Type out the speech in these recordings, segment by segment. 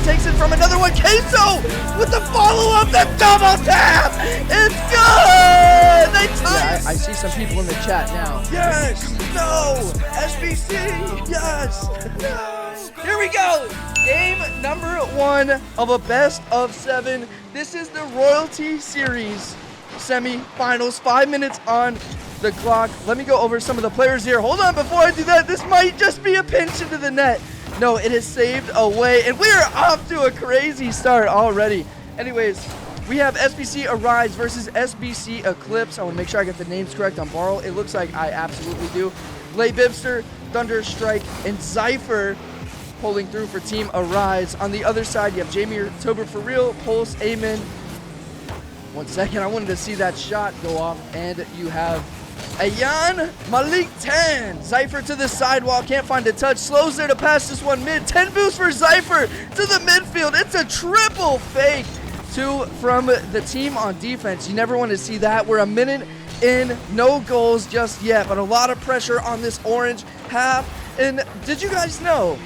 takes it from another one. Queso with the follow-up, the double tap. It's good. They tie. I see some people in the chat now. Yes. No. SBC. Yes. No. Here we go. Game number 1 of a best of 7. This is the Royalty Series semi-finals. 5 minutes on the clock. Let me go over some of the players here. Hold on, before I do that, this might just be a pinch into the net. No, it is saved away, and we are off to a crazy start already. Anyways, we have SBC Arise versus SBC Eclipse. I want to make sure I get the names correct on Barl. It looks like I absolutely do. Lay Bibster, Thunder Strike, and Zypher pulling through for Team Arise. On the other side, you have Jamie Tober for real, Pulse, Amen. 1 second, I wanted to see that shot go off, and you have Ayan, Malik 10. Zypher to the sidewall, can't find a touch. Slows there to pass this one mid. 10 boost for Zypher to the midfield. It's a triple fake. 2 from the team on defense. You never want to see that. We're a minute in, no goals just yet, but a lot of pressure on this orange half. And did you guys know,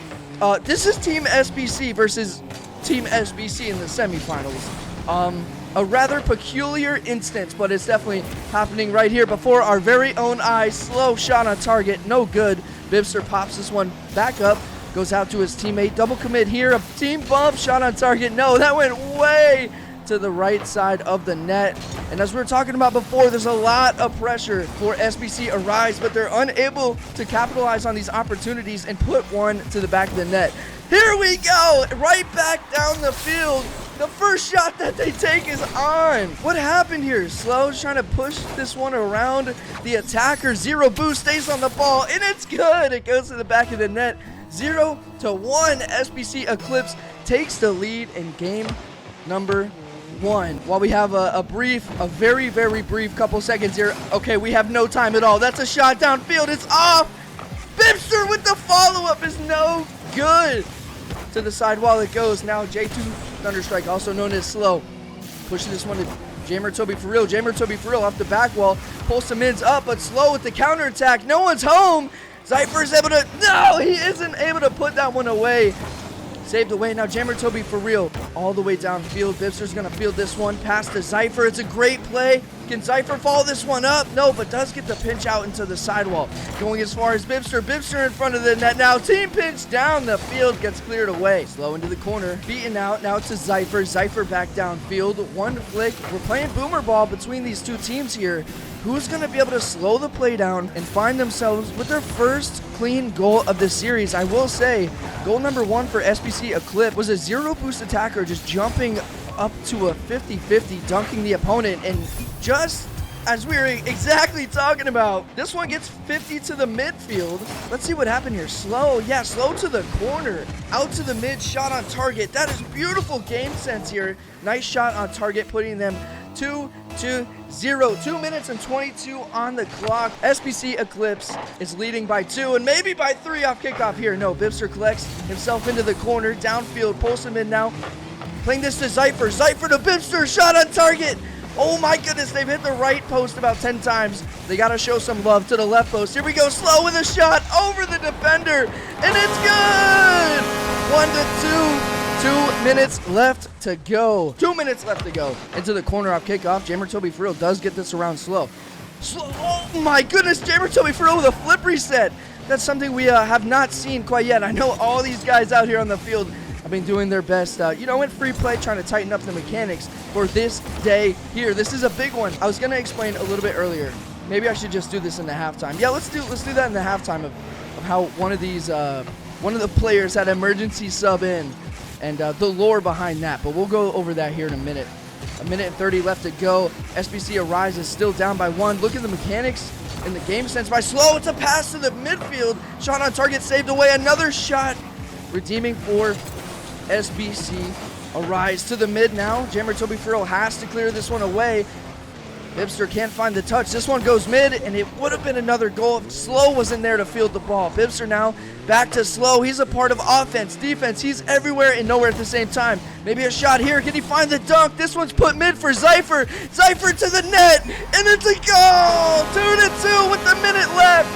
this is Team SBC versus Team SBC in the semifinals. A rather peculiar instance, but it's definitely happening right here before our very own eyes. Slow shot on target, no good. Bibster pops this one back up, goes out to his teammate. Double commit here, a team bump, shot on target. No, that went way to the right side of the net. And as we were talking about before, there's a lot of pressure for SBC Arise, but they're unable to capitalize on these opportunities and put one to the back of the net. Here we go, right back down the field. The first shot that they take is on. What happened here? Slow's trying to push this one around the attacker. 0 boost, stays on the ball, and it's good. It goes to the back of the net. 0-1. SBC Eclipse takes the lead in game number 1. While we have a very, very brief couple seconds here. Okay, we have no time at all. That's a shot downfield. It's off. Bibster with the follow-up is no good. To the side while it goes. Now J2 Thunderstrike, also known as Slow, pushing this one to Jamer Toby for real. Jamer Toby for real off the back wall. Pulls some mids up, but Slow with the counterattack. No one's home. Zypher's able to, no, he isn't able to put that one away. Saved away. Now Jamer Toby for real. All the way downfield. Bibster's going to field this one. Pass to Zypher. It's a great play. Can Zypher follow this one up? No, but does get the pinch out into the sidewall. Going as far as Bibster. Bibster in front of the net now. Team pinch down the field. Gets cleared away. Slow into the corner. Beaten out. Now to Zypher. Zypher back downfield. One flick. We're playing boomer ball between these two teams here. Who's going to be able to slow the play down and find themselves with their first clean goal of the series? I will say, goal number 1 for SBC Eclipse was a 0 boost attacker just jumping up to a 50-50, dunking the opponent, and just as we were exactly talking about, this one gets 50 to the midfield. Let's see what happened here. Slow, yeah, Slow to the corner, out to the mid, shot on target. That is beautiful game sense here. Nice shot on target, putting them 2-0. 2 minutes and 22 on the clock. SBC Eclipse is leading by 2 and maybe by 3 off kickoff here. No, Bibster collects himself into the corner, downfield, pulls him in now. Playing this to Zypher. Zypher to Bibster, shot on target. Oh my goodness, they've hit the right post about 10 times. They got to show some love to the left post. Here we go, Slow with a shot over the defender, and it's good! 1-2. 2 minutes left to go. 2 minutes left to go. Into the corner off kickoff. Jamer Toby for real does get this around Slow. Oh my goodness, Jamer Toby for real with a flip reset. That's something we have not seen quite yet. I know all these guys out here on the field have been doing their best, in free play, trying to tighten up the mechanics for this day here. This is a big one. I was going to explain a little bit earlier. Maybe I should just do this in the halftime. Yeah, let's do that in the halftime of how one of the players had emergency sub in. And the lore behind that, but we'll go over that here in a minute. 1 minute and 30 left to go. SBC Arise is still down by 1. Look at the mechanics and the game sense by Slow. It's a pass to the midfield. Shot on target, saved away. Another shot. Redeeming for SBC Arise to the mid now. Jamer Toby Furrow has to clear this one away. Bibster can't find the touch. This one goes mid, and it would have been another goal if Slow wasn't there to field the ball. Bibster now back to Slow. He's a part of offense, defense. He's everywhere and nowhere at the same time. Maybe a shot here. Can he find the dunk? This one's put mid for Zypher. Zypher to the net, and it's a goal! 2-2 with a minute left.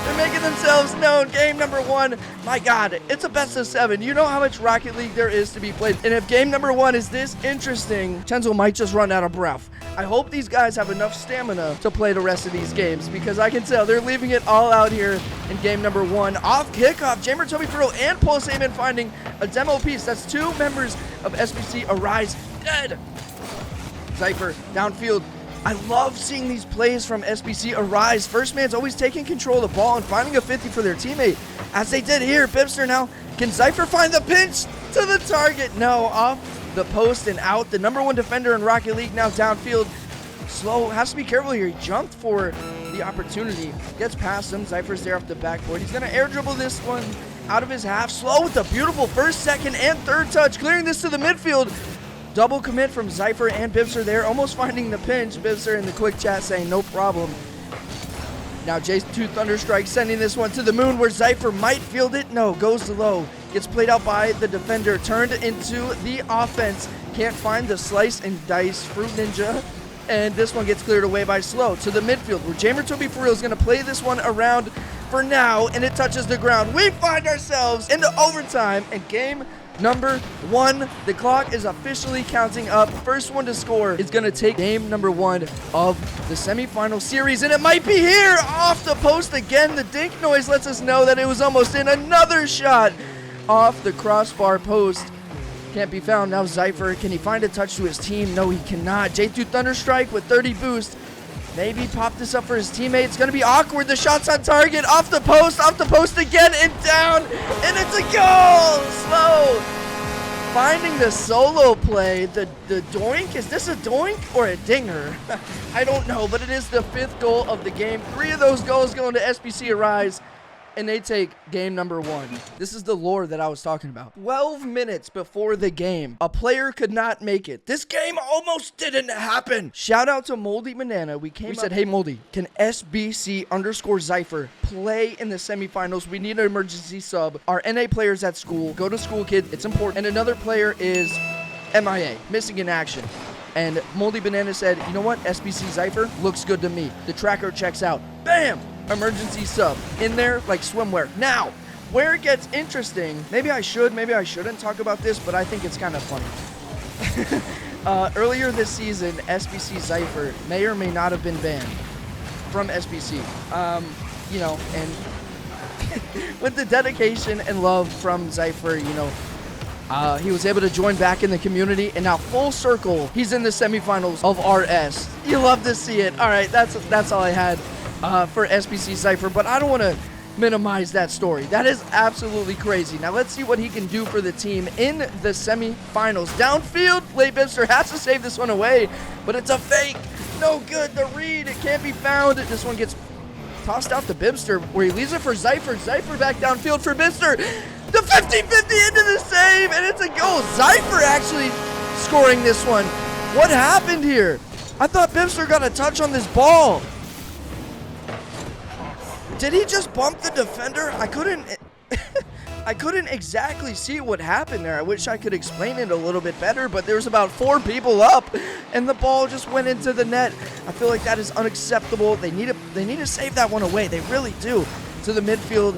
And making themselves known. Game number 1. My God, it's a best of 7. You know how much Rocket League there is to be played. And if game number 1 is this interesting, Chenzo might just run out of breath. I hope these guys have enough stamina to play the rest of these games, because I can tell they're leaving it all out here in game number 1. Off kickoff, Jamer Toby Furrow and Pulse Amen finding a demo piece. That's 2 members of SBC Arise dead. Zypher downfield. I love seeing these plays from SBC Arise. First man's always taking control of the ball and finding a 50 for their teammate, as they did here. Bibster now. Can Zypher find the pinch to the target? No, off the post and out. The number 1 defender in Rocket League now downfield. Slow, has to be careful here. He jumped for the opportunity. Gets past him. Zypher's there off the backboard. He's going to air dribble this one out of his half. Slow with the beautiful first, second, and third touch. Clearing this to the midfield. Double commit from Zypher and Bibster there. Almost finding the pinch. Bibster in the quick chat saying no problem. Now J2 Thunderstrike sending this one to the moon, where Zypher might field it. No, goes to low. Gets played out by the defender. Turned into the offense. Can't find the slice and dice Fruit Ninja. And this one gets cleared away by Slow to the midfield, where Jamer Toby for real is going to play this one around for now. And it touches the ground. We find ourselves into overtime and game number 1. The clock is officially counting up. First one to score is going to take game number 1 of the semifinal series, and it might be here. Off the post again. The dink noise lets us know that it was almost in. Another shot off the crossbar post. Can't be found. Now Zypher, can he find a touch to his team? No, he cannot. J2 Thunderstrike with 30 boost. Maybe pop this up for his teammate. It's going to be awkward. The shot's on target. Off the post again, and down. And it's a goal. Slow. Finding the solo play. The doink. Is this a doink or a dinger? I don't know, but it is the 5th goal of the game. 3 of those goals going to SBC Arise, and they take game number 1. This is the lore that I was talking about. 12 minutes before the game, a player could not make it. This game almost didn't happen. Shout out to Moldy Banana. We said, hey Moldy, can SBC_Zypher play in the semifinals? We need an emergency sub. Our NA players at school. Go to school, kid. It's important. And another player is MIA, missing in action. And Moldy Banana said, you know what? SBC Zypher looks good to me. The tracker checks out. Bam! Emergency sub in there like swimwear. Now, where it gets interesting, maybe I shouldn't talk about this, but I think it's kind of funny. Earlier this season, SBC Zypher may or may not have been banned from SBC. You know, and with the dedication and love from Zypher, you know, he was able to join back in the community, and now full circle, he's in the semifinals of RS. You love to see it. All right, that's all I had for SBC Zypher, but I don't want to minimize that story. That is absolutely crazy. Now let's see what he can do for the team in the semifinals. Downfield, Late Bibster has to save this one away, but it's a fake. No good. The read, it can't be found. This one gets tossed out to Bibster, where he leaves it for Zypher. Zypher back downfield for Bibster. The 50-50 into the save, and it's a goal. Zypher actually scoring this one. What happened here? I thought Bibster got a touch on this ball. Did he just bump the defender? I couldn't exactly see what happened there. I wish I could explain it a little bit better, but there was about 4 people up, and the ball just went into the net. I feel like that is unacceptable. They need to save that one away. They really do. To the midfield.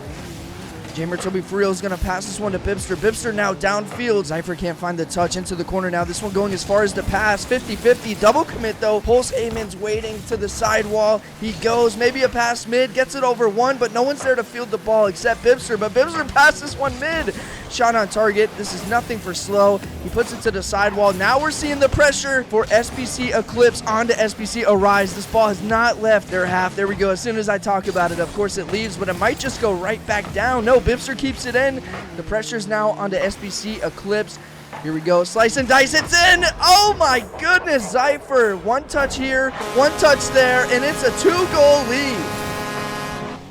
Jamer Toby for real is going to pass this one to Bibster. Bibster now downfield. Zypher can't find the touch into the corner now. This one going as far as the pass. 50-50. Double commit though. Pulse Amen's waiting to the sidewall. He goes. Maybe a pass mid. Gets it over 1, but no one's there to field the ball except Bibster. But Bibster passes this one mid. Shot on target. This is nothing for Slow. He puts it to the sidewall. Now we're seeing the pressure for SBC Eclipse onto SBC Arise. This ball has not left their half. There we go. As soon as I talk about it, of course it leaves, but it might just go right back down. No, Bibster keeps it in. The pressure's now onto SBC Eclipse. Here we go. Slice and dice. It's in. Oh my goodness. Zypher. 1 touch here, 1 touch there, and it's a 2-goal lead.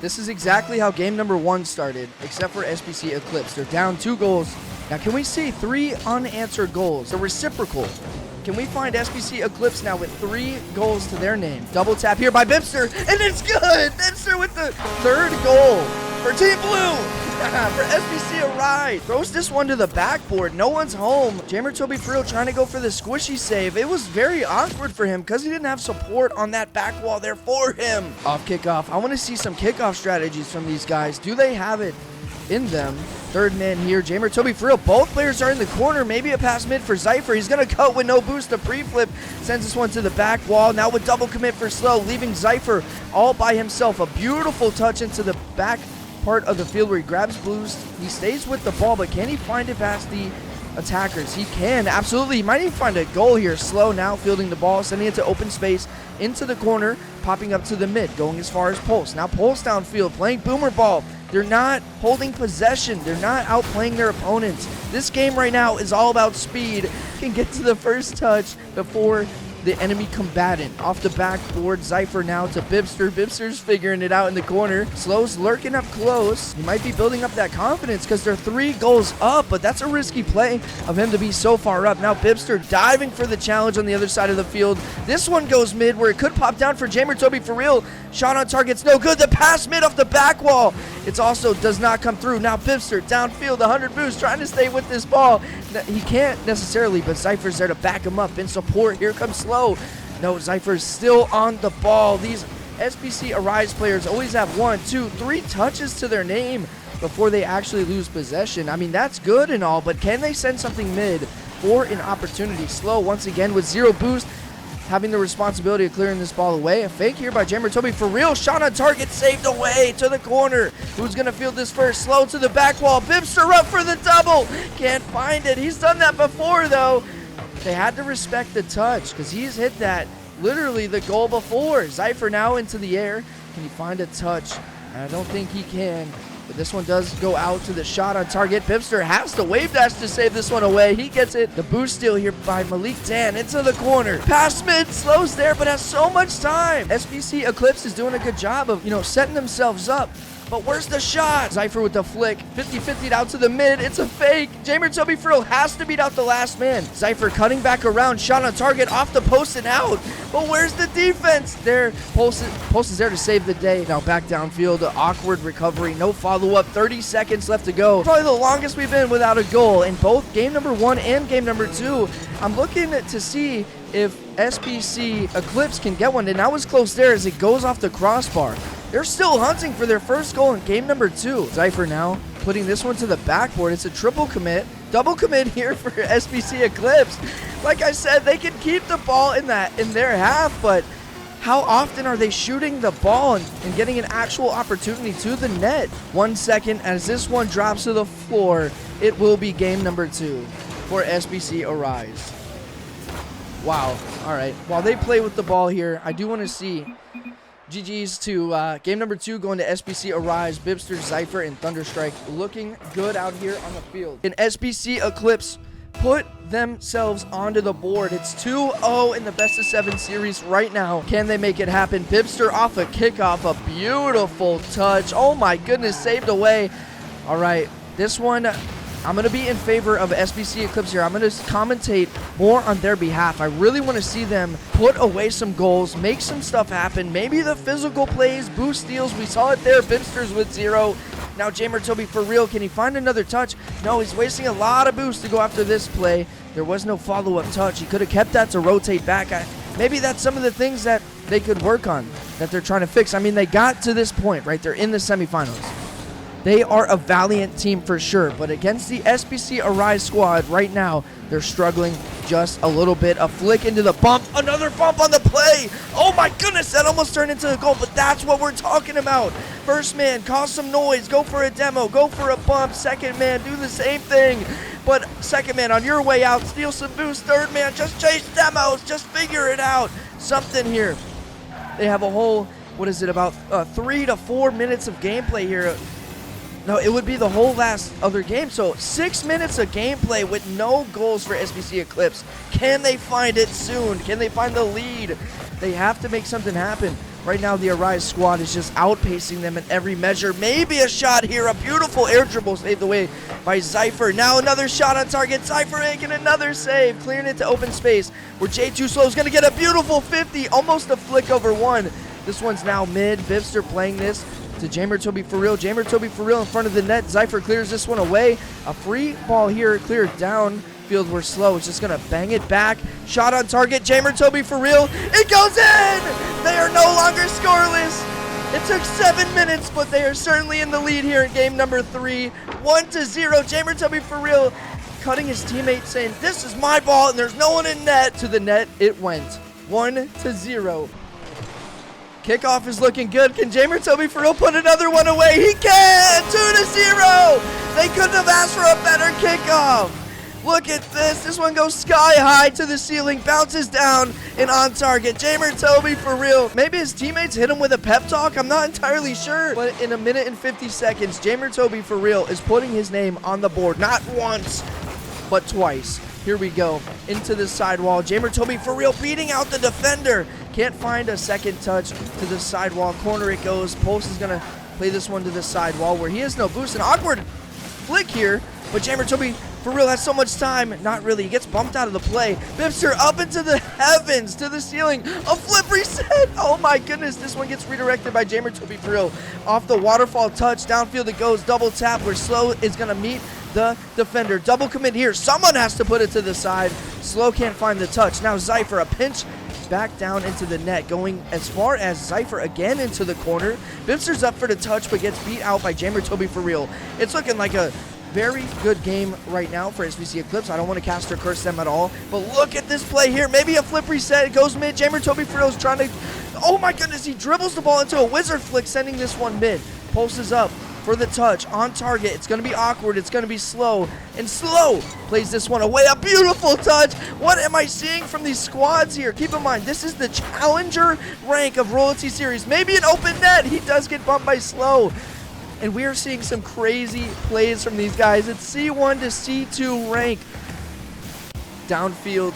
This is exactly how game number 1 started, except for SBC Eclipse. They're down 2 goals. Now, can we see 3 unanswered goals? They're reciprocal. Can we find SBC Eclipse now with 3 goals to their name? Double tap here by Bibster, and it's good! Bibster with the 3rd goal for Team Blue. for SBC Arise. Throws this one to the backboard. No one's home. Jamer Toby for real trying to go for the squishy save. It was very awkward for him because he didn't have support on that back wall there for him. Off kickoff. I want to see some kickoff strategies from these guys. Do they have it in them? Third man here, Jamer Toby for real. Both players are in the corner. Maybe a pass mid for Zypher. He's going to cut with no boost. A pre-flip sends this one to the back wall. Now with double commit for Slow, leaving Zypher all by himself. A beautiful touch into the back part of the field where he grabs boost. He stays with the ball, but can he find it past the attackers? He can, absolutely. He might even find a goal here. Slow now fielding the ball, sending it to open space into the corner, popping up to the mid, going as far as Pulse. Now Pulse downfield, playing boomer ball. They're not holding possession. They're not outplaying their opponents. This game right now is all about speed. Can get to the first touch before the enemy combatant. Off the backboard, Zypher now to Bibster. Bibster's figuring it out in the corner. Slow's lurking up close. He might be building up that confidence because they're 3 goals up, but that's a risky play of him to be so far up. Now Bibster diving for the challenge on the other side of the field. This one goes mid where it could pop down for Jamer Toby for real. Shot on target's no good. The pass mid off the back wall. It also does not come through. Now Bibster downfield, 100 boost, trying to stay with this ball. He can't necessarily, but Zypher's there to back him up in support. Here comes Slow. No, Zypher's still on the ball. These SBC Arise players always have 1, 2, 3 touches to their name before they actually lose possession. I mean, that's good and all, but can they send something mid for an opportunity? Slow once again with 0 boost, having the responsibility of clearing this ball away. A fake here by Jamer Toby for real. Shot on target, saved away to the corner. Who's going to field this first? Slow to the back wall. Bibster up for the double. Can't find it. He's done that before, though. They had to respect the touch because he's hit that literally the goal before. Zypher now into the air. Can he find a touch? I don't think he can. But this one does go out to the shot on target. Bibster has to wave dash to save this one away. He gets it. The boost steal here by Malik Dan into the corner. Pass mid, Slows there, but has so much time. SBC Eclipse is doing a good job of, setting themselves up. But where's the shot? Zypher with the flick. 50-50 out to the mid. It's a fake. Jamer Toby Frill has to beat out the last man. Zypher cutting back around. Shot on target off the post and out. But where's the defense? There. Pulse is there to save the day. Now back downfield. Awkward recovery. No follow-up. 30 seconds left to go. Probably the longest we've been without a goal in both game number 1 and game number 2. I'm looking to see if SBC Eclipse can get one. And that was close there as it goes off the crossbar. They're still hunting for their first goal in game number 2. Zypher now putting this one to the backboard. It's a triple commit. Double commit here for SBC Eclipse. Like I said, they can keep the ball in their half, but how often are they shooting the ball and getting an actual opportunity to the net? 1 second as this one drops to the floor. It will be game number 2 for SBC Arise. Wow. All right. While they play with the ball here, I do want to see GG's to game number 2 going to SBC Arise, Bibster, Zypher, and Thunderstrike looking good out here on the field. And SBC Eclipse put themselves onto the board. It's 2-0 in the best of 7 series right now. Can they make it happen? Bibster off a kickoff, a beautiful touch. Oh my goodness, saved away. All right, this one, I'm going to be in favor of SBC Eclipse here. I'm going to commentate more on their behalf. I really want to see them put away some goals, make some stuff happen. Maybe the physical plays, boost steals. We saw it there. Bibster's with 0. Now Jamer Toby for real. Can he find another touch? No, he's wasting a lot of boost to go after this play. There was no follow-up touch. He could have kept that to rotate back. Maybe that's some of the things that they could work on, that they're trying to fix. I mean, they got to this point, right? They're in the semifinals. They are a valiant team for sure, but against the SBC Arise squad right now, they're struggling just a little bit. A flick into the bump, another bump on the play. Oh my goodness, that almost turned into a goal, but that's what we're talking about. First man, cause some noise, go for a demo, go for a bump. Second man, do the same thing. But second man, on your way out, steal some boost. Third man, just chase demos, just figure it out. Something here. They have a whole, about 3 to 4 minutes of gameplay here. No, it would be the whole last other game. So 6 minutes of gameplay with no goals for SBC Eclipse. Can they find it soon? Can they find the lead? They have to make something happen. Right now, the Arise squad is just outpacing them in every measure. Maybe a shot here. A beautiful air dribble saved away by Zypher. Now another shot on target. Zypher making another save, clearing it to open space where J2 Slow is going to get a beautiful 50. Almost a flick over one. This one's now mid. Bibster playing this to Jamer Toby for real. Jamer Toby for real in front of the net. Zypher clears this one away. A free ball here, cleared downfield. We're slow. It's just going to bang it back. Shot on target. Jamer Toby for real. It goes in! They are no longer scoreless. It took 7 minutes, but they are certainly in the lead here in game number 3. 1-0. Jamer Toby for real, cutting his teammate, saying, "This is my ball, and there's no one in net." To the net it went. 1-0. Kickoff is looking good. Can Jamer Toby for real put another one away? He can! 2-0. They couldn't have asked for a better kickoff. Look at this. This one goes sky high to the ceiling, bounces down, and on target. Jamer Toby for real. Maybe his teammates hit him with a pep talk. I'm not entirely sure. But in 1 minute and 50 seconds, Jamer Toby for real is putting his name on the board. Not once, but twice. Here we go. Into the sidewall. Jamer Toby for real beating out the defender. Can't find a second touch to the sidewall. Corner it goes. Post is going to play this one to the sidewall where he has no boost. An awkward flick here, but Jamer Toby for real has so much time. Not really. He gets bumped out of the play. Bipster up into the heavens, to the ceiling. A flip reset. Oh my goodness. This one gets redirected by Jamer Toby for real. Off the waterfall touch. Downfield it goes. Double tap where Slow is going to meet the defender. Double commit here. Someone has to put it to the side. Slow can't find the touch. Now Zypher, a pinch back down into the net, going as far as Zypher again into the corner. Bipster's up for the touch, but gets beat out by Jamer Toby for real. It's looking like a very good game right now for SBC Eclipse. I don't want to cast or curse them at all, but look at this play here. Maybe a flip reset. It goes mid. Jamer Toby for real is trying to... Oh my goodness, he dribbles the ball into a wizard flick, sending this one mid. Pulse is up for the touch on target. It's going to be awkward. It's going to be Slow, and Slow plays this one away. A beautiful touch. What am I seeing from these squads here? Keep in mind, this is the challenger rank of Royalty Series. Maybe an open net. He does get bumped by Slow, and we are seeing some crazy plays from these guys. It's C1 to C2 rank. Downfield.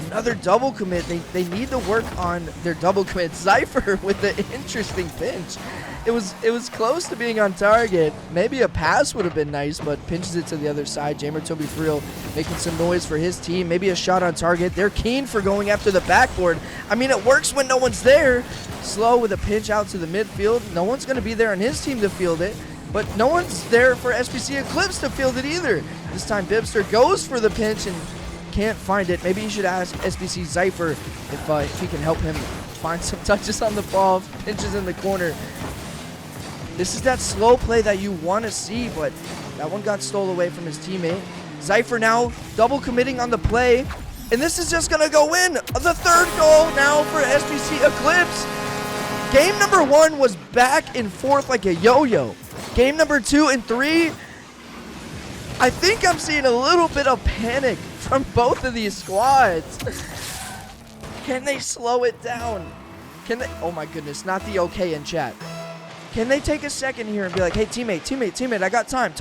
Another double commit. They need to work on their double commit. Zypher with the interesting pinch. It was close to being on target. Maybe a pass would have been nice, but pinches it to the other side. Jamer Toby for real making some noise for his team. Maybe a shot on target. They're keen for going after the backboard. I mean, it works when no one's there. Slow with a pinch out to the midfield. No one's going to be there on his team to field it, but no one's there for SBC Eclipse to field it either. This time Bipster goes for the pinch and can't find it. Maybe you should ask SBC Zypher if he can help him find some touches on the ball. Pinches in the corner. This is that slow play that you want to see, but that one got stole away from his teammate. Zypher now double committing on the play, and this is just going to go in. The third goal now for SBC Eclipse. Game number 1 was back and forth like a yo-yo. Game number 2 and 3, I think I'm seeing a little bit of panic from both of these squads. Can they slow it down? Can they? Oh my goodness, not the okay in chat. Can they take a second here and be like, hey, teammate, I got time,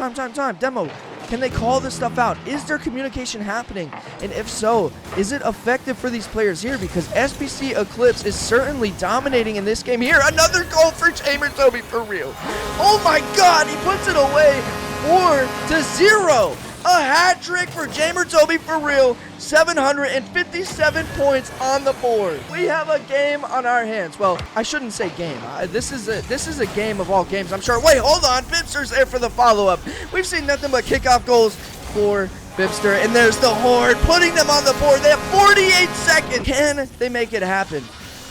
demo. Can they call this stuff out? Is there communication happening? And if so, is it effective for these players here? Because SBC Eclipse is certainly dominating in this game here. Another goal for Jamer Toby for real. Oh my God, he puts it away. 4-0. A hat trick for Jamer Toby for real. 757 points on the board. We have a game on our hands. Well, I shouldn't say game. This is a game of all games, I'm sure. Wait, hold on. Bipster's there for the follow-up. We've seen nothing but kickoff goals for Bipster, and there's the Horde putting them on the board. They have 48 seconds. Can they make it happen?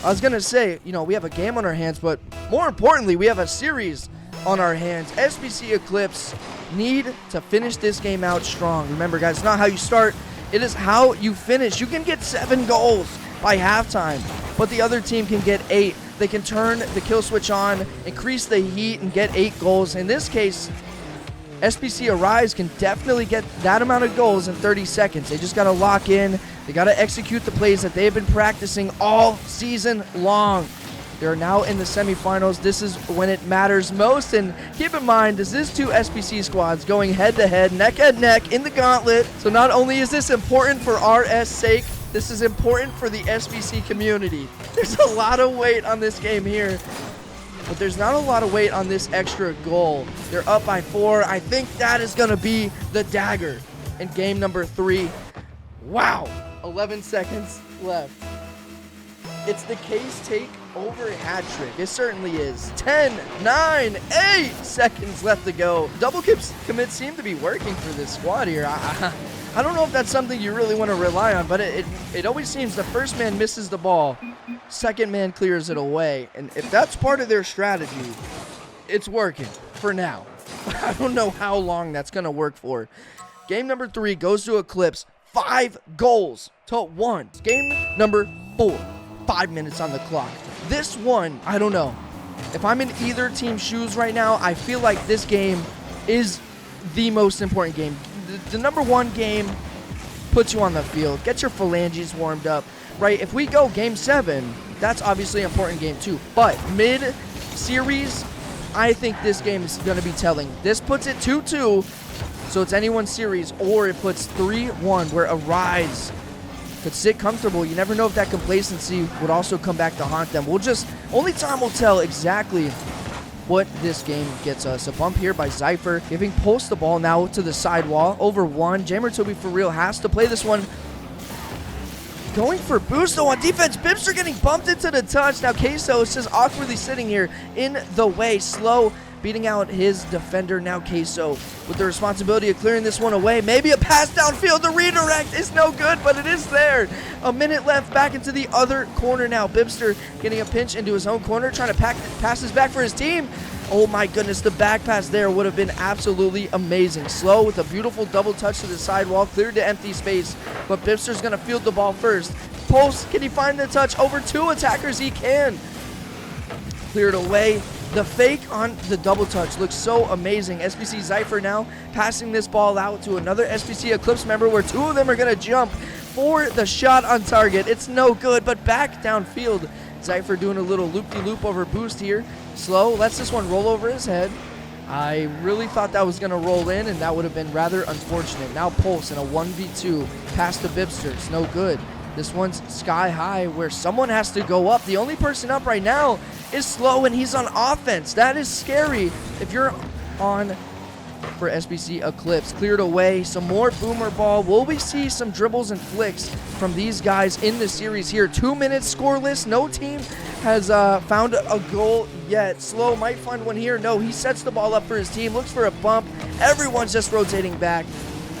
I was gonna say, we have a game on our hands, but more importantly, we have a series on our hands. SBC Eclipse need to finish this game out strong. Remember, guys, it's not how you start, it is how you finish. You can get 7 goals by halftime, but the other team can get 8. They can turn the kill switch on, increase the heat, and get 8 goals. In this case, SBC Arise can definitely get that amount of goals in 30 seconds. They just got to lock in. They got to execute the plays that they've been practicing all season long. They're now in the semifinals. This is when it matters most. And keep in mind, this is 2 SBC squads going head-to-head, neck-and-neck in the gauntlet. So not only is this important for RS sake, this is important for the SBC community. There's a lot of weight on this game here, but there's not a lot of weight on this extra goal. They're up by 4. I think that is going to be the dagger in game number 3. Wow. 11 seconds left. It's the case take over hat trick. It certainly is. 10, 9, 8 seconds left to go. Double commits seem to be working for this squad here. I don't know if that's something you really want to rely on, but it always seems the first man misses the ball, second man clears it away. And if that's part of their strategy, it's working for now. I don't know how long that's going to work for. Game number 3 goes to Eclipse. 5 goals to 1. Game number 4. 5 minutes on the clock. This one, I don't know. If I'm in either team's shoes right now, I feel like this game is the most important game. The number 1 game puts you on the field. Get your phalanges warmed up, right? If we go game 7, that's obviously an important game too. But mid-series, I think this game is going to be telling. This puts it 2-2, so it's anyone's series, or it puts 3-1 where Arise could sit comfortable. You never know if that complacency would also come back to haunt them. Only time will tell exactly what this game gets us. A bump here by Zypher, giving Pulse the ball now to the sidewall. Over 1. Jammer Toby for real has to play this one. Going for boost though on defense. Bibster getting bumped into the touch. Now Queso is just awkwardly sitting here in the way. Slow beating out his defender. Now Queso with the responsibility of clearing this one away. Maybe a pass downfield. The redirect is no good, but it is there. A minute left. Back into the other corner now. Bibster getting a pinch into his own corner, trying to pass this back for his team. Oh my goodness, the back pass there would have been absolutely amazing. Slow with a beautiful double touch to the sidewall, cleared to empty space, but Bibster's going to field the ball first. Pulse, can he find the touch? Over 2 attackers, he can. Cleared away. The fake on the double touch looks so amazing. SBC Zypher now passing this ball out to another SBC Eclipse member where 2 of them are going to jump for the shot on target. It's no good, but back downfield. Zypher doing a little loop-de-loop over boost here. Slow lets this one roll over his head. I really thought that was going to roll in, and that would have been rather unfortunate. Now Pulse in a 1v2 past the Bibsters. No good. This one's sky high where someone has to go up. The only person up right now is Slow, and he's on offense. That is scary if you're on for SBC Eclipse. Cleared away. Some more boomer ball. Will we see some dribbles and flicks from these guys in the series here? 2 minutes scoreless. No team has found a goal yet. Slow might find one here. No, he sets the ball up for his team. Looks for a bump. Everyone's just rotating back.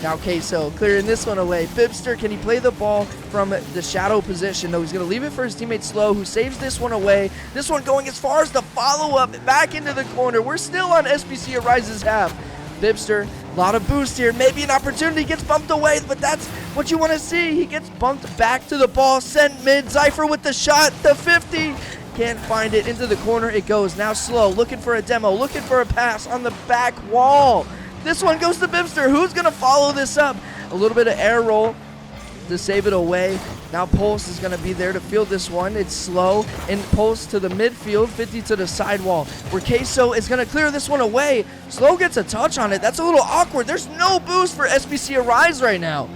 Now Queso clearing this one away. Bibster, can he play the ball from the shadow position? No, he's going to leave it for his teammate Slow, who saves this one away. This one going as far as the follow-up back into the corner. We're still on SBC Arise's half. Bibster, a lot of boost here. Maybe an opportunity, gets bumped away, but that's what you want to see. He gets bumped back to the ball, sent mid. Zypher with the shot, the 50. Can't find it. Into the corner it goes. Now Slow looking for a demo, looking for a pass on the back wall. This one goes to Bibster. Who's going to follow this up? A little bit of air roll to save it away. Now Pulse is going to be there to field this one. It's Slow and Pulse to the midfield, 50 to the sidewall, where Queso is going to clear this one away. Slow gets a touch on it. That's a little awkward. There's no boost for SBC Arise right now.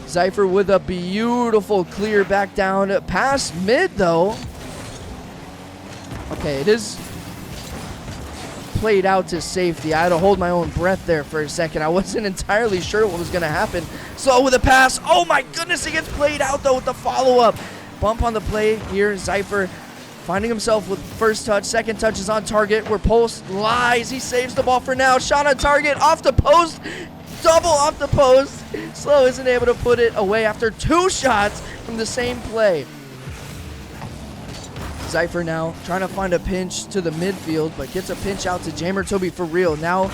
Zypher with a beautiful clear back down past mid though. Okay, it is played out to safety. I had to hold my own breath there for a second. I wasn't entirely sure what was going to happen. Slow with a pass. Oh my goodness, it gets played out though with the follow-up. Bump on the play here. Zypher finding himself with first touch. Second touch is on target where Pulse lies. He saves the ball for now. Shot on target. Off the post. Double off the post. Slow isn't able to put it away after 2 shots from the same play. Zypher now trying to find a pinch to the midfield, but gets a pinch out to Jammer Toby for real. Now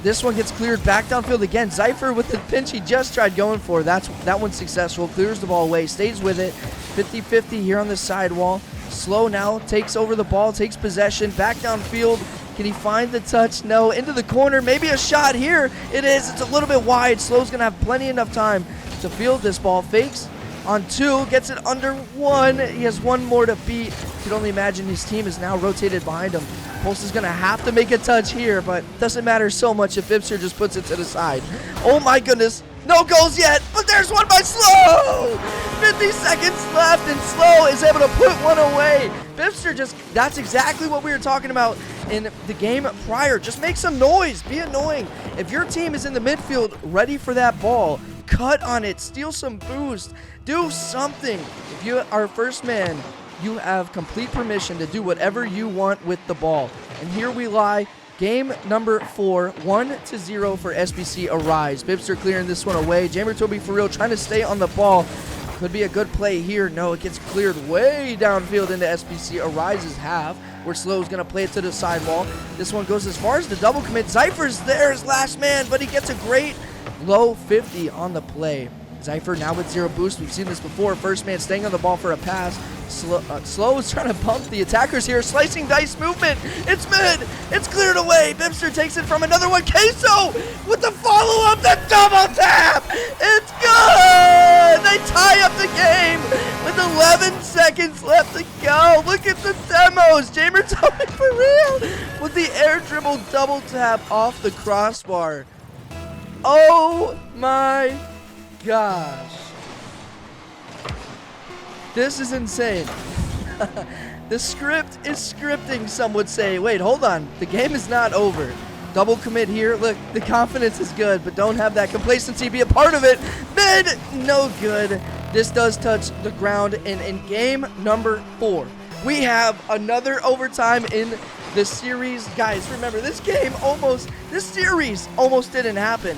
this one gets cleared back downfield again. Zypher with the pinch he just tried going for. That one's successful. Clears the ball away, stays with it. 50-50 here on the sidewall. Slow now takes over the ball, takes possession, back downfield. Can he find the touch? No. Into the corner. Maybe a shot here. It is. It's a little bit wide. Slow's going to have plenty enough time to field this ball. Fakes on 2, gets it under 1. He has 1 more to beat. You can only imagine his team is now rotated behind him. Pulse is going to have to make a touch here, but doesn't matter so much if Bibster just puts it to the side. Oh my goodness. No goals yet, but there's one by Slow! 50 seconds left, and Slow is able to put one away. Bibster that's exactly what we were talking about in the game prior. Just make some noise. Be annoying. If your team is in the midfield ready for that ball, cut on it. Steal some boost. Do something. If you are first man, You have complete permission to do whatever you want with the ball. And here we lie. Game number 4, 1-0 for SBC Arise. Bibster clearing this one away. Jammer Toby for real trying to stay on the ball. Could be a good play here. No, it gets cleared way downfield into SBC Arise's half, where Slow's going to play it to the sidewall. This one goes as far as the double commit. Zypher's there as last man, but he gets a great low 50 on the play. Zypher now with 0 boost. We've seen this before. First man staying on the ball for a pass. Slow is trying to bump the attackers here. Slicing dice movement. It's mid. It's cleared away. Bibster takes it from another one. Queso with the follow-up. The double tap. It's good. They tie up the game with 11 seconds left to go. Look at the demos. Jamer Toby for real with the air dribble double tap off the crossbar. Oh my gosh. This is insane. The script is scripting, some would say. Wait, hold on. The game is not over. Double commit here. Look, the confidence is good, but don't have that complacency be a part of it. Mid, no good. This does touch the ground, and in game number 4, we have another overtime in the series. Guys, remember, this series almost didn't happen.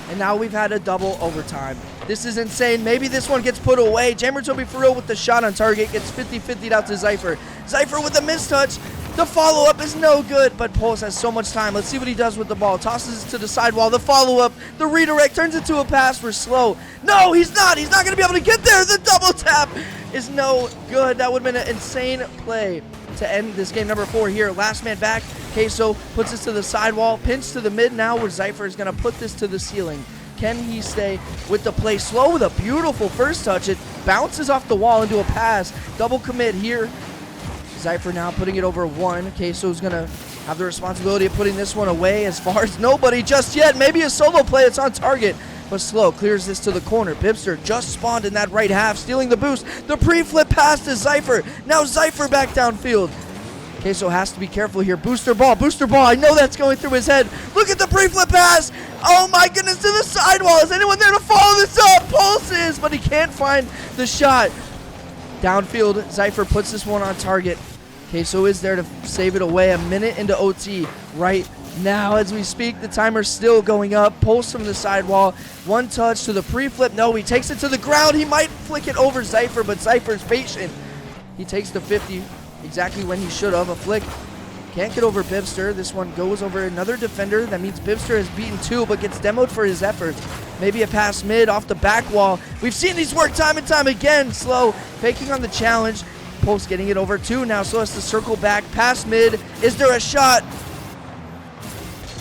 And now we've had a double overtime. This is insane. Maybe this one gets put away. Jammer Toby for real with the shot on target. Gets 50-50'd out to Zypher. Zypher with a mistouch. The follow-up is no good, but Pulse has so much time. Let's see what he does with the ball. Tosses it to the sidewall. The follow-up, the redirect turns into a pass for Slow. No, he's not. He's not going to be able to get there. The double tap is no good. That would have been an insane play to end this game number 4 here. Last man back. Queso puts this to the sidewall. Pinch to the mid now where Zypher is going to put this to the ceiling. Can he stay with the play? Slow with a beautiful first touch. It bounces off the wall into a pass. Double commit here. Zypher now putting it over 1. Queso's going to have the responsibility of putting this one away as far as nobody just yet. Maybe a solo play. It's on target. But Slow clears this to the corner. Bibster just spawned in that right half, stealing the boost. The pre-flip pass to Zypher. Now Zypher back downfield. Queso has to be careful here. Booster ball. I know that's going through his head. Look at the pre-flip pass. Oh my goodness, to the sidewall. Is anyone there to follow this up? Pulse is, but he can't find the shot. Downfield, Zypher puts this one on target. Queso is there to save it away. A minute into OT right now as we speak. The timer's still going up. Pulse from the sidewall. One touch to the pre-flip. No, he takes it to the ground. He might flick it over Zypher, but Zypher's patient. He takes the 50 exactly when he should have. A flick. Can't get over Bibster. This one goes over another defender. That means Bibster has beaten 2, but gets demoed for his efforts. Maybe a pass mid off the back wall. We've seen these work time and time again. Slow faking on the challenge. Pulse getting it over 2 now. Slow has to circle back. Pass mid. Is there a shot?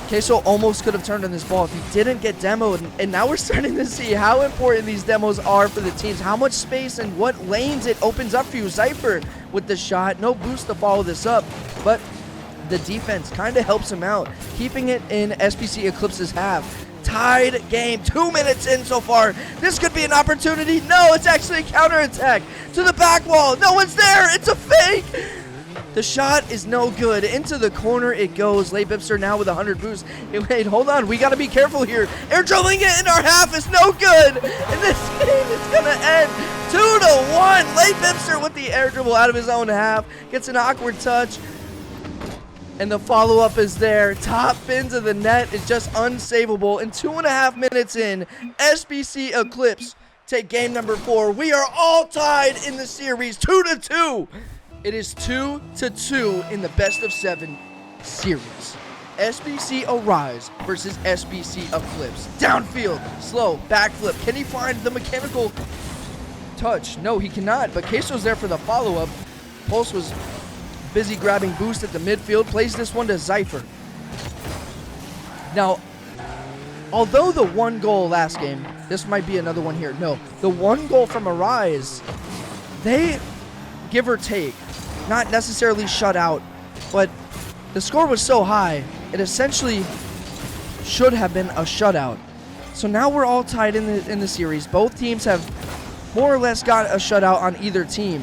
Queso almost could have turned on this ball if he didn't get demoed. And now we're starting to see how important these demos are for the teams. How much space and what lanes it opens up for you. Zypher with the shot. No boost to follow this up. But the defense kind of helps him out, keeping it in SBC Eclipse's half. Tied game, 2 minutes in so far. This could be an opportunity. No, it's actually a counterattack to the back wall. No one's there. It's a fake. The shot is no good. Into the corner it goes. Late Bibster now with 100 boost. Wait, hold on. We got to be careful here. Air dribbling it in our half is no good. And this game is going to end 2-1. Late Bibster with the air dribble out of his own half. Gets an awkward touch. And the follow-up is there. Top fins of the net is just unsavable. And 2.5 minutes in, SBC Eclipse take game number 4. We are all tied in the series, 2-2. It is 2-2 in the best of 7 series. SBC Arise versus SBC Eclipse. Downfield, slow, backflip. Can he find the mechanical touch? No, he cannot. But Queso's there for the follow-up. Pulse was busy grabbing boost at the midfield. Plays this one to Zypher. Now, although the 1 goal last game, this might be another one here. No, the 1 goal from Arise, they, give or take, not necessarily shut out, but the score was so high, it essentially should have been a shutout. So now we're all tied in the series. Both teams have more or less got a shutout on either team.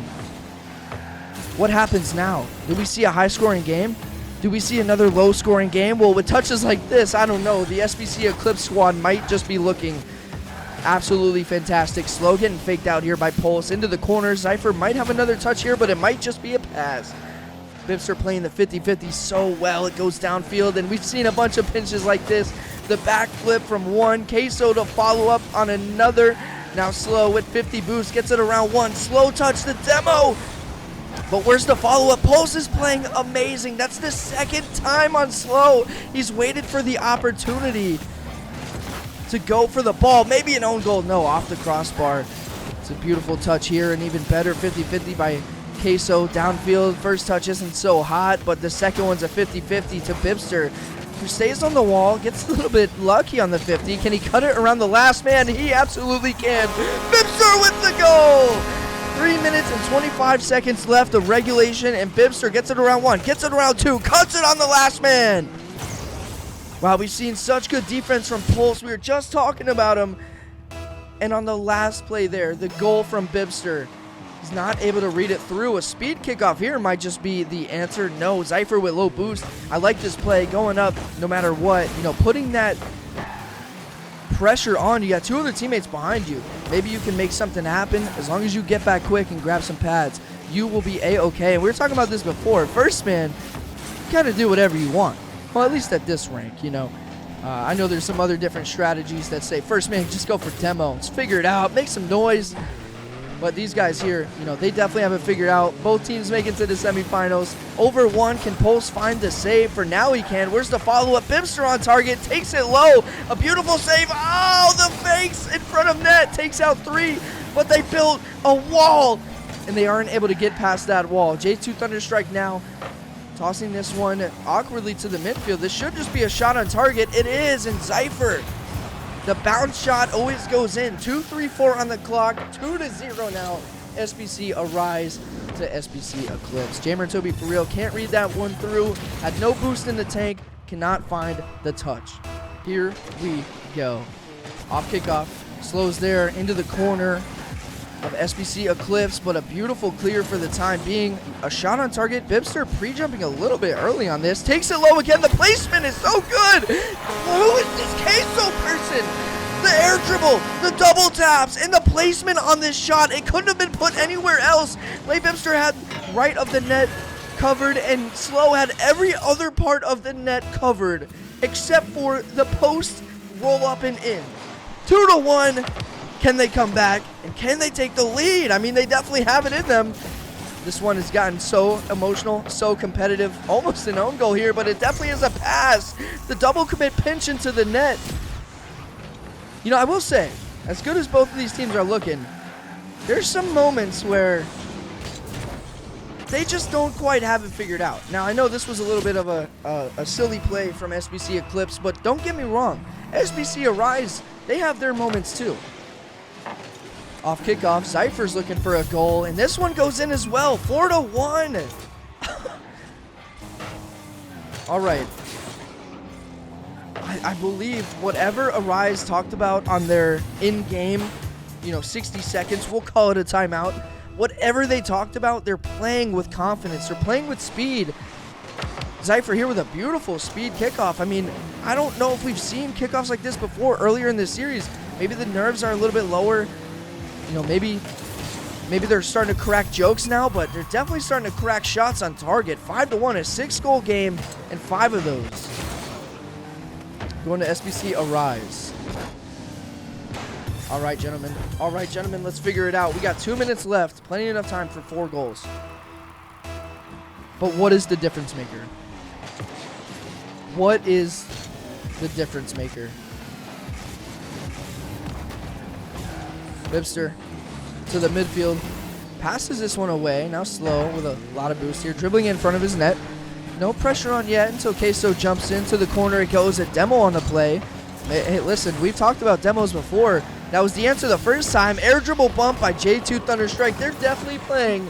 What happens now? Do we see a high-scoring game? Do we see another low-scoring game? Well, with touches like this, I don't know. The SBC Eclipse squad might just be looking Absolutely fantastic. Slow getting faked out here by Pulse into the corner. Zypher might have another touch here, but it might just be a pass. Bibster playing the 50-50 so well. It goes downfield, and we've seen a bunch of pinches like this. The backflip from one. Queso to follow up on another. Now Slow with 50 boost. Gets it around one. Slow touch the demo. But where's the follow-up? Pulse is playing amazing. That's the second time on Slow. He's waited for the opportunity to go for the ball. Maybe an own goal. No, off the crossbar. It's a beautiful touch here. An even better 50-50 by Queso. Downfield. First touch isn't so hot, but the second one's a 50-50 to Bibster, who stays on the wall, gets a little bit lucky on the 50. Can he cut it around the last man? He absolutely can. Bibster with the goal! 3 minutes and 25 seconds left of regulation, and Bibster gets it around one, gets it around two, cuts it on the last man. Wow, we've seen such good defense from Pulse. We were just talking about him. And on the last play there, the goal from Bibster. He's not able to read it through. A speed kickoff here might just be the answer. No, Zypher with low boost. I like this play, going up no matter what. You know, putting that pressure on. You got two other teammates behind you. Maybe you can make something happen. As long as you get back quick and grab some pads, you will be A-okay. And we were talking about this before. First man, you kind of do whatever you want. Well, at least at this rank, you know. I know there's some other different strategies that say, first man, just go for demo. Let's figure it out. Make some noise. But these guys here, you know, they definitely have it figured out. Both teams make it to the semifinals. Over one, can Pulse find the save? For now he can. Where's the follow-up? Bibster on target, takes it low. A beautiful save. Oh, the fakes in front of net. Takes out three, but they built a wall, and they aren't able to get past that wall. J2 Thunderstrike now tossing this one awkwardly to the midfield. This should just be a shot on target. It is, and Zypher, the bounce shot always goes in. 2-3-4 on the clock. 2-0 now. SBC Arise to SBC Eclipse. Jamer and Toby for real. Can't read that one through. Had no boost in the tank. Cannot find the touch. Here we go. Off kickoff. Slows there into the corner of SBC Eclipse, but a beautiful clear for the time being. A shot on target. Bibster pre-jumping a little bit early on this. Takes it low again. The placement is so good. Who is this Queso person? The air dribble, the double taps, and the placement on this shot. It couldn't have been put anywhere else. Lay Bibster had right of the net covered, and Slow had every other part of the net covered except for the post roll up and in. 2-1. Can they come back, and can they take the lead? I mean, they definitely have it in them. This one has gotten so emotional, so competitive. Almost an own goal here, but it definitely is a pass. The double commit pinch into the net. You know, I will say, as good as both of these teams are looking, there's some moments where they just don't quite have it figured out. Now, I know this was a little bit of a silly play from SBC Eclipse, but don't get me wrong. SBC Arise, they have their moments too. Off kickoff, Zypher's looking for a goal, and this one goes in as well. 4-1. All right. I believe whatever Arise talked about on their in-game, 60 seconds, we'll call it a timeout. Whatever they talked about, they're playing with confidence. They're playing with speed. Zypher here with a beautiful speed kickoff. I mean, I don't know if we've seen kickoffs like this before earlier in this series. Maybe the nerves are a little bit lower. Maybe they're starting to crack jokes now, but they're definitely starting to crack shots on target. 5-1, a 6-goal game, and 5 of those going to SBC Arise. All right, gentlemen. Let's figure it out. We got 2 minutes left. Plenty enough time for 4 goals. But what is the difference maker? What is the difference maker? Bibster to the midfield. Passes this one away. Now Slow with a lot of boost here. Dribbling in front of his net. No pressure on yet until Queso jumps into the corner. It goes. A demo on the play. Hey, listen, we've talked about demos before. That was the answer the first time. Air dribble bump by J2 Thunderstrike. They're definitely playing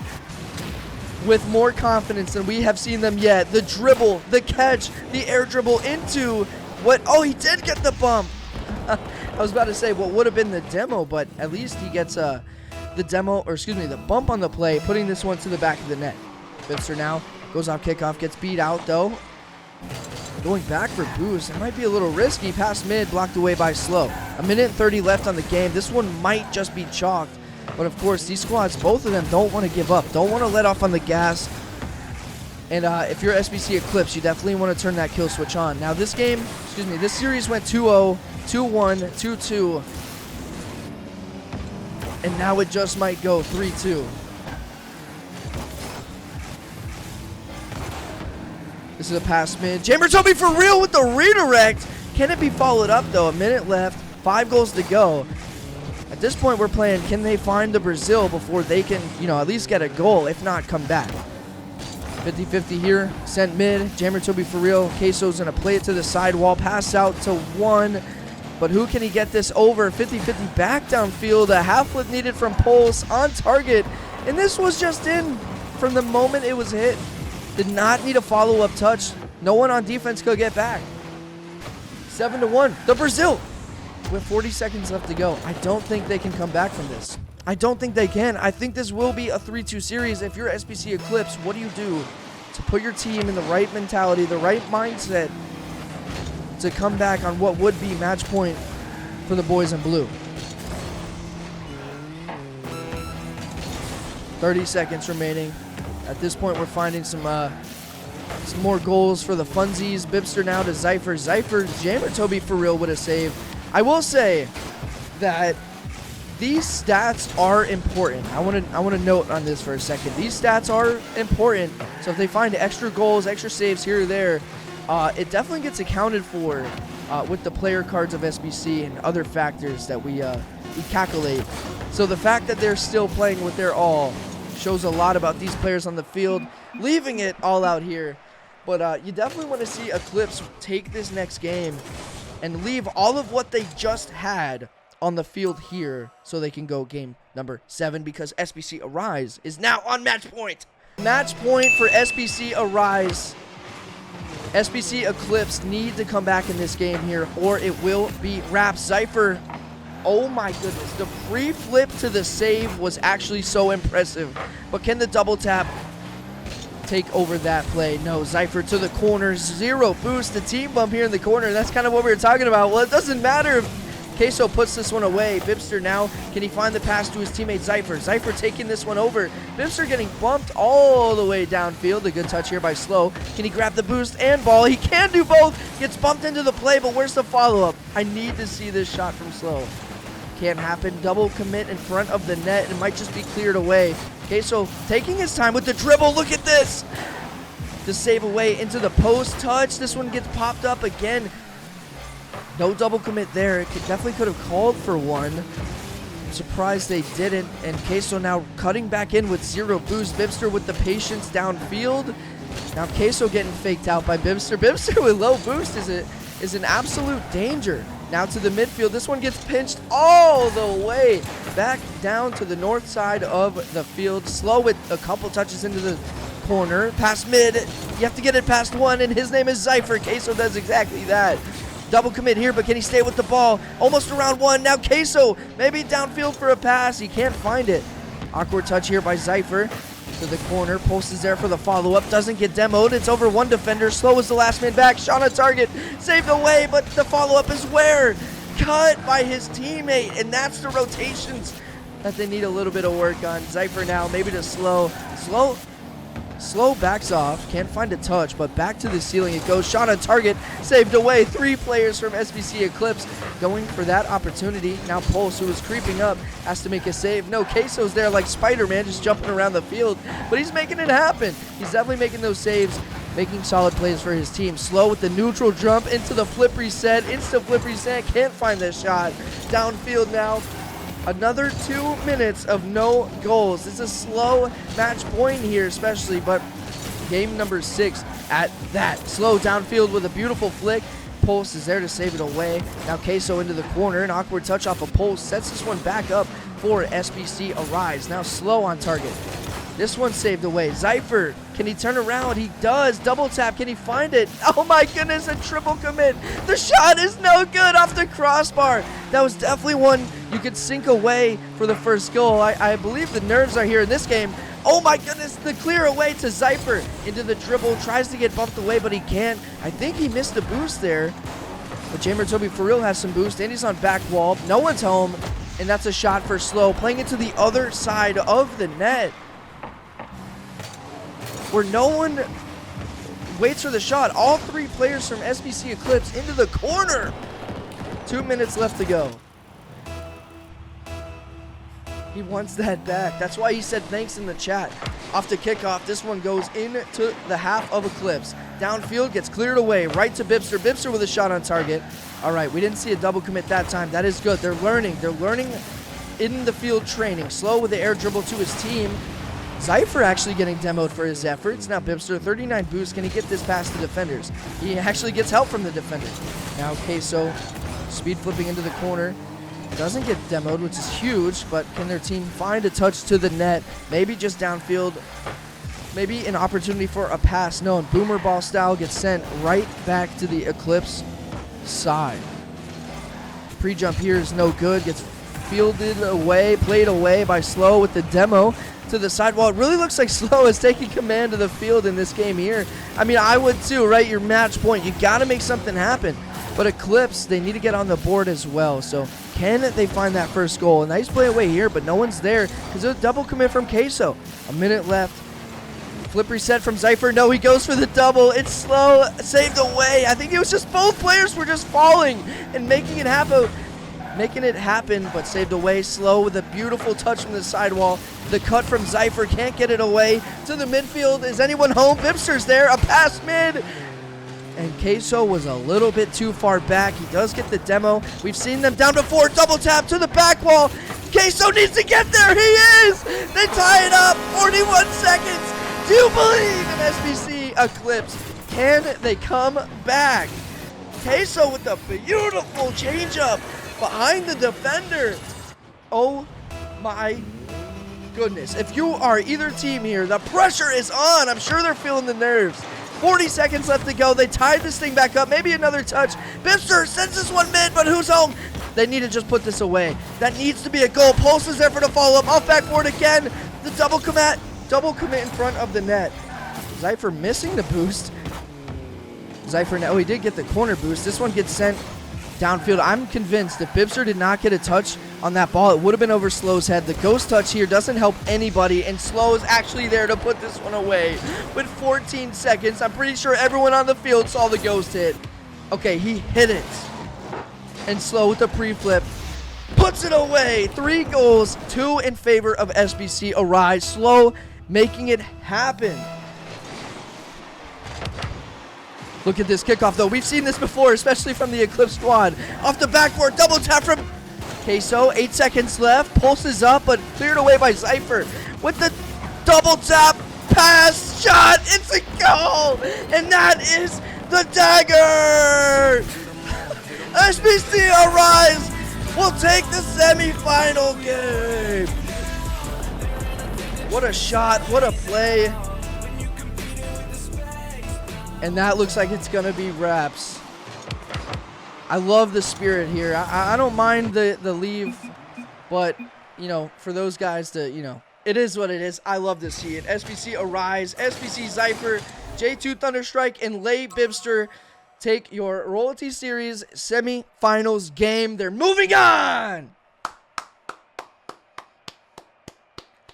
with more confidence than we have seen them yet. The dribble, the catch, the air dribble into what? Oh, he did get the bump. I was about to say what would have been the demo, but at least he gets the bump on the play, putting this one to the back of the net. Bibster now goes off kickoff, gets beat out though. Going back for boost. It might be a little risky. Past mid, blocked away by Slow. A minute and 30 left on the game. This one might just be chalked. But of course, these squads, both of them don't want to give up. Don't want to let off on the gas. And if you're SBC Eclipse, you definitely want to turn that kill switch on. Now this game, this series went 2-0, 2-1, 2-2. And now it just might go 3-2. This is a pass mid. Jammer Toby for real with the redirect. Can it be followed up though? A minute left, 5 goals to go. At this point we're playing, can they find the Brazil before they can, at least get a goal, if not come back. 50-50 here, sent mid, Jammer Toby for real. Queso's gonna play it to the sidewall, pass out to 1. But who can he get this over? 50-50 back downfield, a half flip needed from Pulse on target. And this was just in from the moment it was hit. Did not need a follow-up touch. No one on defense could get back. 7-1, the Brazil. With 40 seconds left to go, I don't think they can come back from this. I don't think they can. I think this will be a 3-2 series. If you're SBC Eclipse, what do you do to put your team in the right mentality, the right mindset to come back on what would be match point for the boys in blue? 30 seconds remaining. At this point, we're finding some more goals for the funsies. Bibster now to Zypher. Zypher, Jammer Toby for real with a save. I will say that these stats are important. I want to note on this for a second. These stats are important. So if they find extra goals, extra saves here or there, it definitely gets accounted for with the player cards of SBC and other factors that we calculate. So the fact that they're still playing with their all shows a lot about these players on the field, leaving it all out here. But you definitely want to see Eclipse take this next game and leave all of what they just had on the field here so they can go game number 7, because SBC Arise is now on match point. Match point for SBC Arise. SBC Eclipse need to come back in this game here or it will be wrapped. Zypher, oh my goodness, the pre-flip to the save was actually so impressive. But can the double tap take over that play? No, Zypher to the corner, 0 boost, the team bump here in the corner. That's kind of what we were talking about. Well, it doesn't matter if Queso puts this one away. Bibster now, can he find the pass to his teammate Zypher? Zypher taking this one over. Bibster getting bumped all the way downfield. A good touch here by Slow. Can he grab the boost and ball? He can do both. Gets bumped into the play, but where's the follow-up? I need to see this shot from Slow. Can't happen. Double commit in front of the net. It might just be cleared away. Queso taking his time with the dribble. Look at this. To save away into the post touch. This one gets popped up again. No double commit there. It definitely could have called for one. I'm surprised they didn't. And Queso now cutting back in with 0 boost. Bibster with the patience downfield. Now Queso getting faked out by Bibster. Bibster with low boost is an absolute danger. Now to the midfield. This one gets pinched all the way back down to the north side of the field. Slow with a couple touches into the corner. Past mid. You have to get it past 1, and his name is Zypher. Queso does exactly that. Double commit here, but can he stay with the ball? Almost around 1. Now Queso, maybe downfield for a pass. He can't find it. Awkward touch here by Zypher. To the corner. Post is there for the follow-up. Doesn't get demoed. It's over 1 defender. Slow is the last man back. Shot on target. Saved away, but the follow-up is where? Cut by his teammate. And that's the rotations that they need a little bit of work on. Zypher now, maybe to Slow. Slow backs off, can't find a touch, but back to the ceiling it goes. Shot on target, saved away. 3 players from SBC Eclipse going for that opportunity. Now Pulse, who is creeping up, has to make a save. No, Queso's there like Spider-Man, just jumping around the field, but he's making it happen. He's definitely making those saves, making solid plays for his team. Slow with the neutral jump into the flip reset. Insta flip reset, can't find the shot. Downfield now. Another 2 minutes of no goals. It's a slow match point here especially, but game number 6 at that. Slow downfield with a beautiful flick. Pulse is there to save it away. Now Queso into the corner. An awkward touch off of Pulse. Sets this one back up for SBC Arise. Now Slow on target. This one saved away. Zypher, can he turn around? He does. Double tap. Can he find it? Oh my goodness, a triple commit. The shot is no good off the crossbar. That was definitely one you could sink away for the first goal. I believe the nerves are here in this game. Oh my goodness, the clear away to Zypher into the dribble. Tries to get bumped away, but he can't. I think he missed the boost there. But Chamber Toby for real has some boost, and he's on back wall. No one's home, and that's a shot for Slow. Playing it to the other side of the net, where no one waits for the shot. All three players from SBC Eclipse into the corner. 2 minutes left to go. He wants that back. That's why he said thanks in the chat. Off the kickoff, this one goes into the half of Eclipse. Downfield, gets cleared away, right to Bibster. Bibster with a shot on target. All right, we didn't see a double commit that time. That is good. They're learning. They're learning in the field training. Slow with the air dribble to his team. Zypher actually getting demoed for his efforts. Now Bibster, 39 boost. Can he get this past the defenders? He actually gets help from the defender. Now Queso speed flipping into the corner. Doesn't get demoed, which is huge, but can their team find a touch to the net? Maybe just downfield. Maybe an opportunity for a pass. No, and boomer ball style gets sent right back to the Eclipse side. Pre-jump here is no good. Gets fielded away, played away by Slow with the demo to the sidewall. It really looks like Slow is taking command of the field in this game here. I mean, I would too, right? Your match point. You got to make something happen. But Eclipse, they need to get on the board as well. So can they find that first goal? A nice play away here, but no one's there because of a double commit from Queso. A minute left. Flip reset from Zypher. No, he goes for the double. It's Slow, saved away. I think it was just both players were just falling and making it happen. But saved away. Slow with a beautiful touch from the sidewall. The cut from Zypher, can't get it away to the midfield. Is anyone home? Bibster's there. A pass mid. And Queso was a little bit too far back. He does get the demo. We've seen them down before. Double tap to the back wall. Queso needs to get there. He is. They tie it up. 41 seconds. Do you believe in SBC Eclipse? Can they come back? Queso with a beautiful changeup behind the defender. Oh my goodness. If you are either team here, the pressure is on. I'm sure they're feeling the nerves. 40 seconds left to go. They tied this thing back up. Maybe another touch. Bibster sends this one mid, but who's home? They need to just put this away. That needs to be a goal. Pulse is there for the follow-up. Off backboard again. The double commit in front of the net. Zypher missing the boost. Zypher now, he did get the corner boost. This one gets sent downfield. I'm convinced if Bibster did not get a touch on that ball, it would have been over Slow's head. The ghost touch here doesn't help anybody, and Slow is actually there to put this one away with 14 seconds. I'm pretty sure everyone on the field saw the ghost hit. Okay, he hit it. And Slow with the pre-flip puts it away. 3 goals, 2 in favor of SBC Arise. Slow making it happen. Look at this kickoff, though. We've seen this before, especially from the Eclipse squad. Off the backboard, double tap from Queso. 8 seconds left. Pulses up, but cleared away by Zypher. With the double tap, pass, shot. It's a goal. And that is the dagger. SBC Arise will take the semifinal game. What a shot. What a play. And that looks like it's going to be wraps. I love the spirit here. I don't mind the leave, but, you know, for those guys to, you know, it is what it is. I love to see it. SBC Arise, SBC Zypher, J2 Thunderstrike, and Lay Bibster take your Royalty Series semifinals game. They're moving on!